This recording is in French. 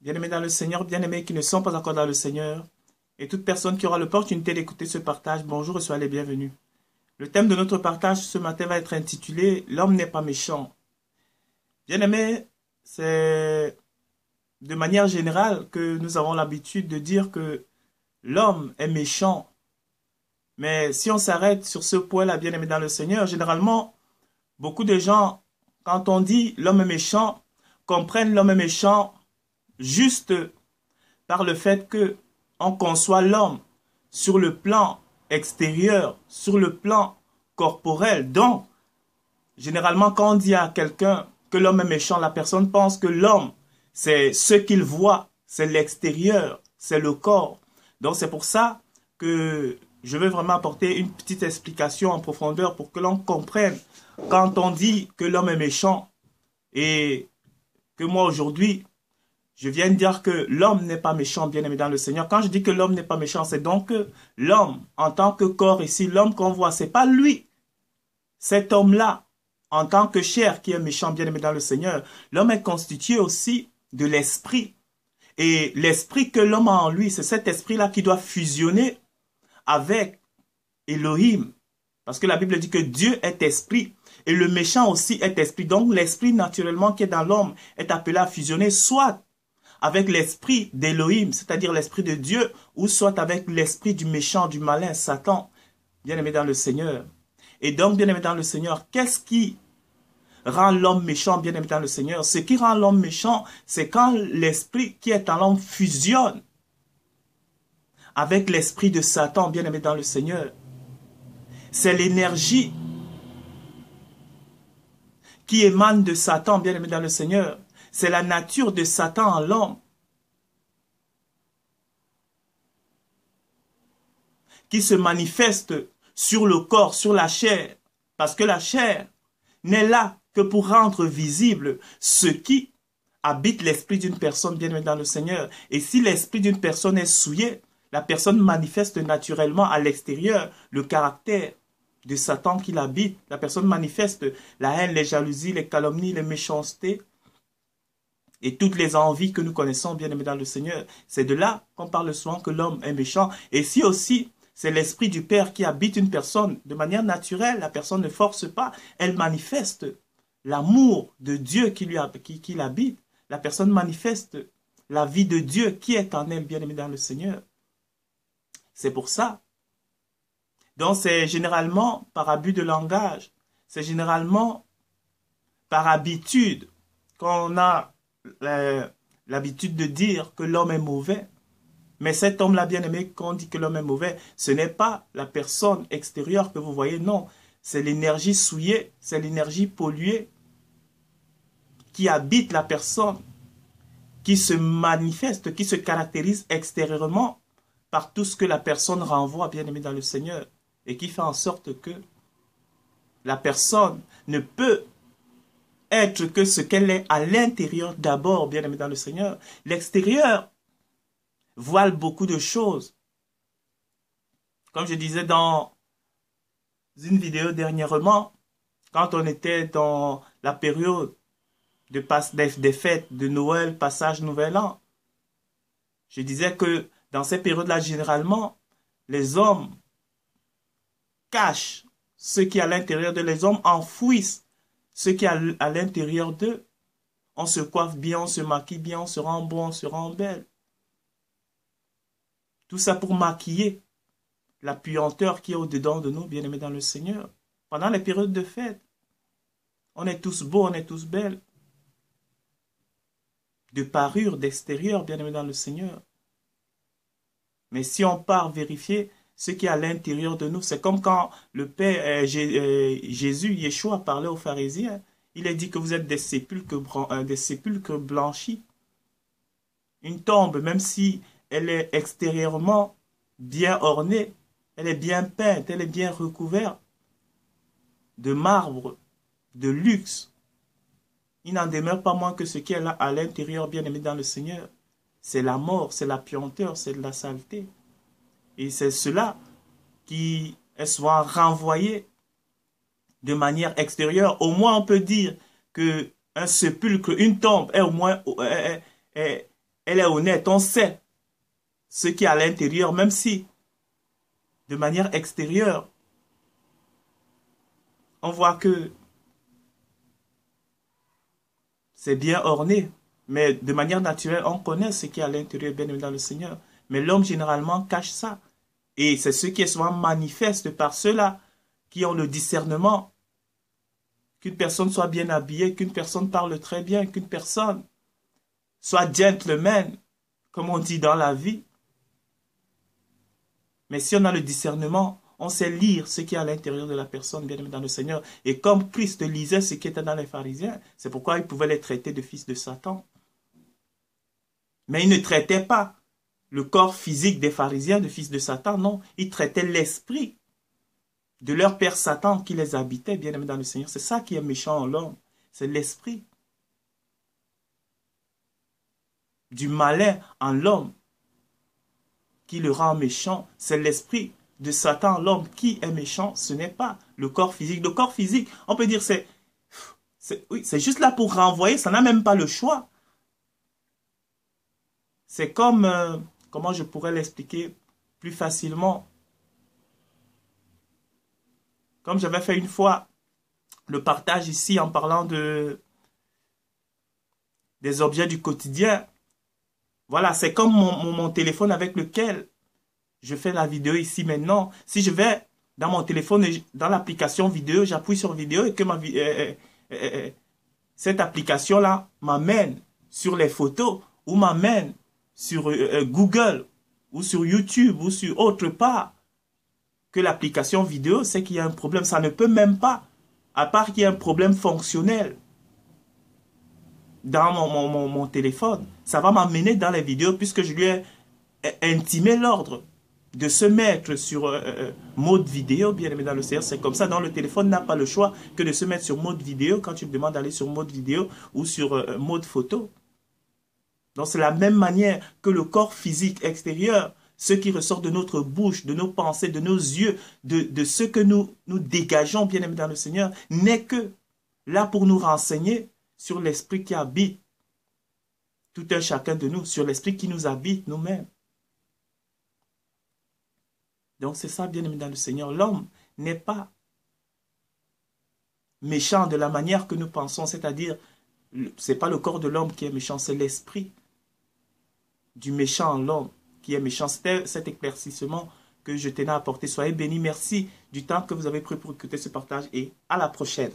bien-aimés dans le Seigneur, bien-aimés qui ne sont pas encore dans le Seigneur, et toute personne qui aura l'opportunité d'écouter ce partage, bonjour et soyez les bienvenus. Le thème de notre partage ce matin va être intitulé « L'homme n'est pas méchant ». Bien-aimés, c'est de manière générale que nous avons l'habitude de dire que l'homme est méchant. Mais si on s'arrête sur ce point-là, bien-aimés dans le Seigneur, généralement, beaucoup de gens, quand on dit l'homme est méchant, comprennent l'homme est méchant juste par le fait que on conçoit l'homme sur le plan extérieur, sur le plan corporel. Donc, généralement, quand on dit à quelqu'un que l'homme est méchant, la personne pense que l'homme, c'est ce qu'il voit, c'est l'extérieur, c'est le corps. Donc, c'est pour ça que je veux vraiment apporter une petite explication en profondeur pour que l'on comprenne quand on dit que l'homme est méchant et que moi aujourd'hui, je viens de dire que l'homme n'est pas méchant, bien-aimé dans le Seigneur. Quand je dis que l'homme n'est pas méchant, c'est donc que l'homme, en tant que corps ici, l'homme qu'on voit, c'est pas lui. Cet homme-là, en tant que chair qui est méchant, bien-aimé dans le Seigneur, l'homme est constitué aussi de l'esprit. Et l'esprit que l'homme a en lui, c'est cet esprit-là qui doit fusionner avec Elohim. Parce que la Bible dit que Dieu est esprit. Et le méchant aussi est esprit. Donc l'esprit naturellement qui est dans l'homme est appelé à fusionner soit avec l'esprit d'Elohim, c'est-à-dire l'esprit de Dieu, ou soit avec l'esprit du méchant, du malin, Satan, bien-aimé dans le Seigneur. Et donc, bien-aimé dans le Seigneur, qu'est-ce qui rend l'homme méchant, bien-aimé dans le Seigneur? Ce qui rend l'homme méchant, c'est quand l'esprit qui est en l'homme fusionne avec l'esprit de Satan, bien-aimé dans le Seigneur. C'est l'énergie qui émane de Satan, bien-aimé dans le Seigneur. C'est la nature de Satan en l'homme qui se manifeste sur le corps, sur la chair. Parce que la chair n'est là que pour rendre visible ce qui habite l'esprit d'une personne, bien-aimée dans le Seigneur. Et si l'esprit d'une personne est souillé, la personne manifeste naturellement à l'extérieur le caractère de Satan qui l'habite. La personne manifeste la haine, les jalousies, les calomnies, les méchancetés et toutes les envies que nous connaissons, bien aimés dans le Seigneur. C'est de là qu'on parle souvent que l'homme est méchant. Et si aussi c'est l'esprit du Père qui habite une personne de manière naturelle, la personne ne force pas, elle manifeste l'amour de Dieu qui l'habite. La personne manifeste la vie de Dieu qui est en elle, bien aimé dans le Seigneur. C'est pour ça. Donc c'est généralement par abus de langage, c'est généralement par habitude qu'on a l'habitude de dire que l'homme est mauvais. Mais cet homme-là, bien aimé, quand on dit que l'homme est mauvais, ce n'est pas la personne extérieure que vous voyez, non. C'est l'énergie souillée, c'est l'énergie polluée qui habite la personne, qui se manifeste, qui se caractérise extérieurement par tout ce que la personne renvoie, bien aimé dans le Seigneur, et qui fait en sorte que la personne ne peut être que ce qu'elle est à l'intérieur d'abord, bien aimé dans le Seigneur. L'extérieur voile beaucoup de choses. Comme je disais dans une vidéo dernièrement, quand on était dans la période des fêtes de Noël, passage Nouvel An, je disais que dans ces périodes-là, généralement, les hommes cachent ce qui est à l'intérieur d'eux, les hommes enfouissent ce qui est à l'intérieur d'eux. On se coiffe bien, on se maquille bien, on se rend bon, on se rend belle. Tout ça pour maquiller la puanteur qui est au-dedans de nous, bien-aimés dans le Seigneur. Pendant les périodes de fête, on est tous beaux, on est tous belles. De parure, d'extérieur, bien-aimés dans le Seigneur. Mais si on part vérifier ce qui est à l'intérieur de nous, c'est comme quand le Père Jésus, Yeshua, parlait aux pharisiens. Il a dit que vous êtes des sépulcres blanchis. Une tombe, même si elle est extérieurement bien ornée, elle est bien peinte, elle est bien recouverte de marbre, de luxe. Il n'en demeure pas moins que ce qui est là à l'intérieur, bien aimé dans le Seigneur, c'est la mort, c'est la puanteur, c'est de la saleté. Et c'est cela qui est souvent renvoyé de manière extérieure. Au moins, on peut dire qu'un sépulcre, une tombe, est au moins elle est honnête, on sait ce qui est à l'intérieur, même si, de manière extérieure, on voit que c'est bien orné, mais de manière naturelle, on connaît ce qui est à l'intérieur, bien aimé dans le Seigneur. Mais l'homme, généralement, cache ça. Et c'est ce qui est souvent manifeste par ceux-là qui ont le discernement. Qu'une personne soit bien habillée, qu'une personne parle très bien, qu'une personne soit gentleman, comme on dit dans la vie. Mais si on a le discernement, on sait lire ce qui est à l'intérieur de la personne, bien aimé dans le Seigneur. Et comme Christ lisait ce qui était dans les pharisiens, c'est pourquoi il pouvait les traiter de fils de Satan. Mais il ne traitait pas le corps physique des pharisiens de fils de Satan, non. Il traitait l'esprit de leur père Satan qui les habitait, bien aimé dans le Seigneur. C'est ça qui est méchant en l'homme, c'est l'esprit. Du malin en l'homme qui le rend méchant, c'est l'esprit de Satan en l'homme qui est méchant, ce n'est pas le corps physique. Le corps physique, on peut dire oui, c'est juste là pour renvoyer, ça n'a même pas le choix. C'est comme, comment je pourrais l'expliquer plus facilement? Comme j'avais fait une fois le partage ici en parlant des objets du quotidien. Voilà, c'est comme mon téléphone avec lequel je fais la vidéo ici maintenant. Si je vais dans mon téléphone, dans l'application vidéo, j'appuie sur vidéo et que cette application-là m'amène sur les photos ou m'amène sur Google ou sur YouTube ou sur autre part que l'application vidéo, c'est qu'il y a un problème. Ça ne peut même pas, à part qu'il y a un problème fonctionnel dans mon téléphone. Ça va m'amener dans les vidéos puisque je lui ai intimé l'ordre de se mettre sur mode vidéo, bien aimé dans le Seigneur. C'est comme ça, dans le téléphone n'a pas le choix que de se mettre sur mode vidéo quand tu me demandes d'aller sur mode vidéo ou sur mode photo. Donc c'est la même manière que le corps physique extérieur, ce qui ressort de notre bouche, de nos pensées, de nos yeux, de ce que nous dégageons, bien aimé dans le Seigneur, n'est que là pour nous renseigner sur l'esprit qui habite tout un chacun de nous, sur l'esprit qui nous habite nous-mêmes. Donc c'est ça, bien aimé dans le Seigneur. L'homme n'est pas méchant de la manière que nous pensons, c'est-à-dire, c'est pas le corps de l'homme qui est méchant, c'est l'esprit du méchant en l'homme qui est méchant. C'était cet éclaircissement que je tenais à apporter. Soyez bénis. Merci du temps que vous avez pris pour écouter ce partage et à la prochaine.